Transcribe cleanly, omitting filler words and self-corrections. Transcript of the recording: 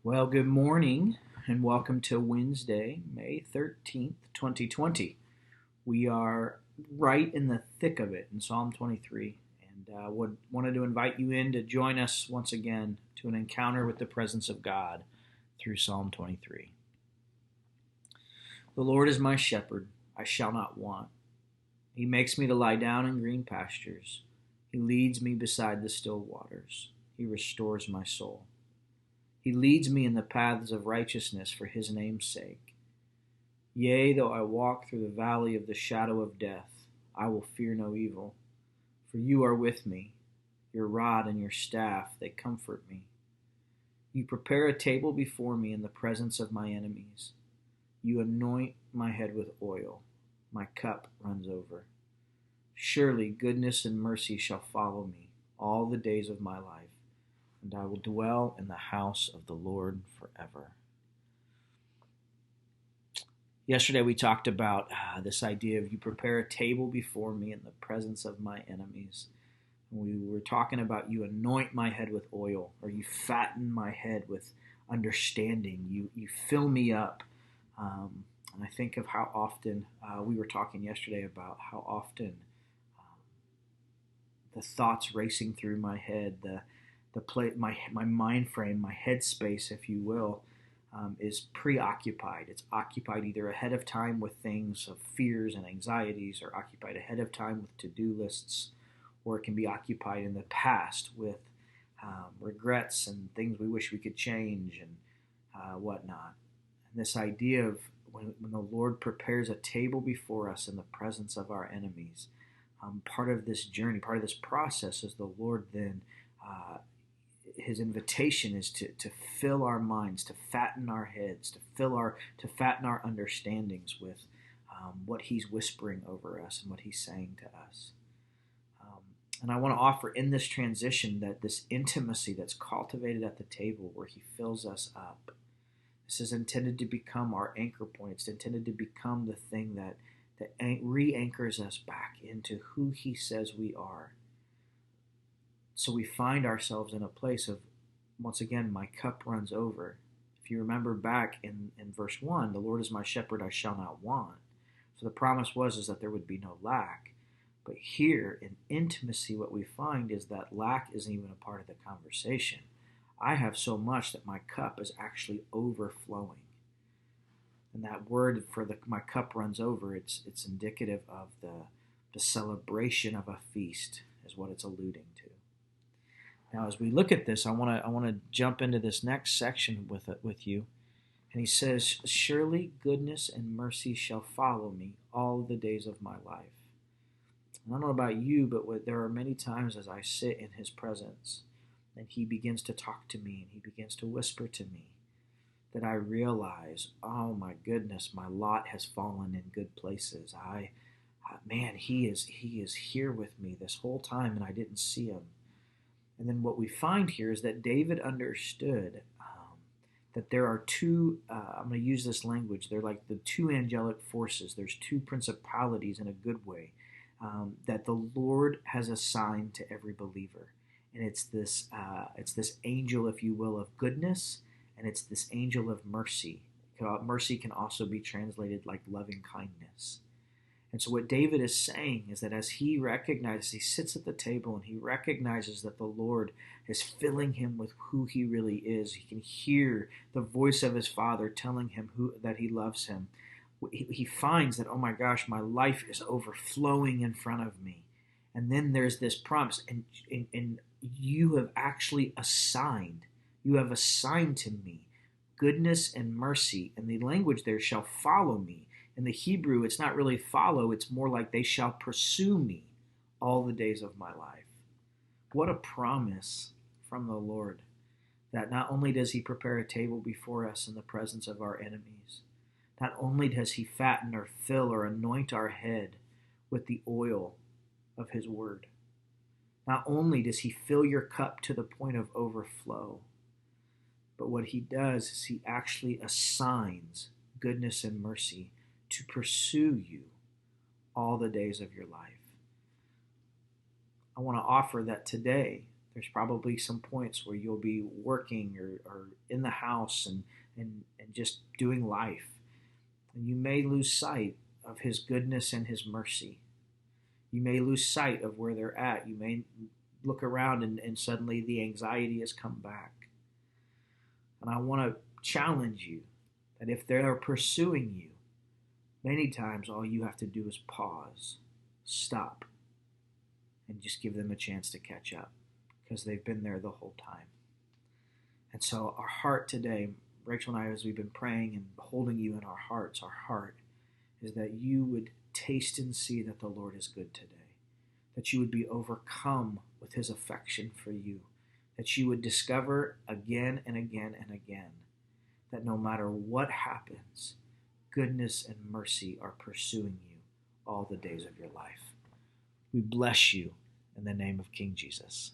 Well, good morning and welcome to Wednesday, May 13th, 2020. We are right in the thick of it in Psalm 23 and wanted to invite you in to join us once again to an encounter with the presence of God through Psalm 23. The Lord is my shepherd, I shall not want. He makes me to lie down in green pastures. He leads me beside the still waters. He restores my soul. He leads me in the paths of righteousness for his name's sake. Yea, though I walk through the valley of the shadow of death, I will fear no evil, for you are with me. Your rod and your staff, they comfort me. You prepare a table before me in the presence of my enemies. You anoint my head with oil. My cup runs over. Surely goodness and mercy shall follow me all the days of my life, and I will dwell in the house of the Lord forever. Yesterday we talked about this idea of you prepare a table before me in the presence of my enemies. We were talking about you anoint my head with oil, or you fatten my head with understanding. You fill me up. And I think of how often we were talking yesterday about how often the thoughts racing through my head, my mind frame, my headspace, if you will, is preoccupied. It's occupied either ahead of time with things of fears and anxieties, or occupied ahead of time with to-do lists, or it can be occupied in the past with regrets and things we wish we could change and whatnot. And this idea of when the Lord prepares a table before us in the presence of our enemies, part of this journey, part of this process is the Lord then, his invitation is to fill our minds, to fatten our heads, to fatten our understandings with what he's whispering over us and what he's saying to us. And I want to offer in this transition that this intimacy that's cultivated at the table where he fills us up, this is intended to become our anchor point. It's intended to become the thing that re-anchors us back into who he says we are. So we find ourselves in a place of, once again, my cup runs over. If you remember back in verse 1, the Lord is my shepherd, I shall not want. So the promise is that there would be no lack. But here in intimacy, what we find is that lack isn't even a part of the conversation. I have so much that my cup is actually overflowing. And that word for my cup runs over, it's indicative of the celebration of a feast, is what it's alluding to. Now, as we look at this, I want to jump into this next section with you. And he says, surely goodness and mercy shall follow me all the days of my life. I don't know about you, but there are many times as I sit in his presence and he begins to talk to me and he begins to whisper to me, that I realize, oh my goodness, my lot has fallen in good places. Man, he is here with me this whole time and I didn't see him. And then what we find here is that David understood that there are two, I'm going to use this language, they're like the two angelic forces. There's two principalities in a good way that the Lord has assigned to every believer. And it's this angel, if you will, of goodness, and it's this angel of mercy. Mercy can also be translated like loving kindness. And so what David is saying is that as he sits at the table and he recognizes that the Lord is filling him with who he really is. He can hear the voice of his Father telling him that he loves him. He finds that, oh my gosh, my life is overflowing in front of me. And then there's this promise, and you have actually assigned to me goodness and mercy, and the language there shall follow me. In the Hebrew, it's not really follow, it's more like they shall pursue me all the days of my life. What a promise from the Lord, that not only does he prepare a table before us in the presence of our enemies, not only does he fatten or fill or anoint our head with the oil of his word, not only does he fill your cup to the point of overflow, but what he does is he actually assigns goodness and mercy to pursue you all the days of your life. I want to offer that today, There's probably some points where you'll be working or in the house and just doing life. And you may lose sight of his goodness and his mercy. You may lose sight of where they're at. You may look around and suddenly the anxiety has come back. And I want to challenge you that if they're pursuing you, many times all you have to do is pause, stop, and just give them a chance to catch up because they've been there the whole time. And so our heart today, Rachel and I, as we've been praying and holding you in our hearts, our heart is that you would taste and see that the Lord is good today, that you would be overcome with his affection for you, that you would discover again and again and again that no matter what happens, goodness and mercy are pursuing you all the days of your life. We bless you in the name of King Jesus.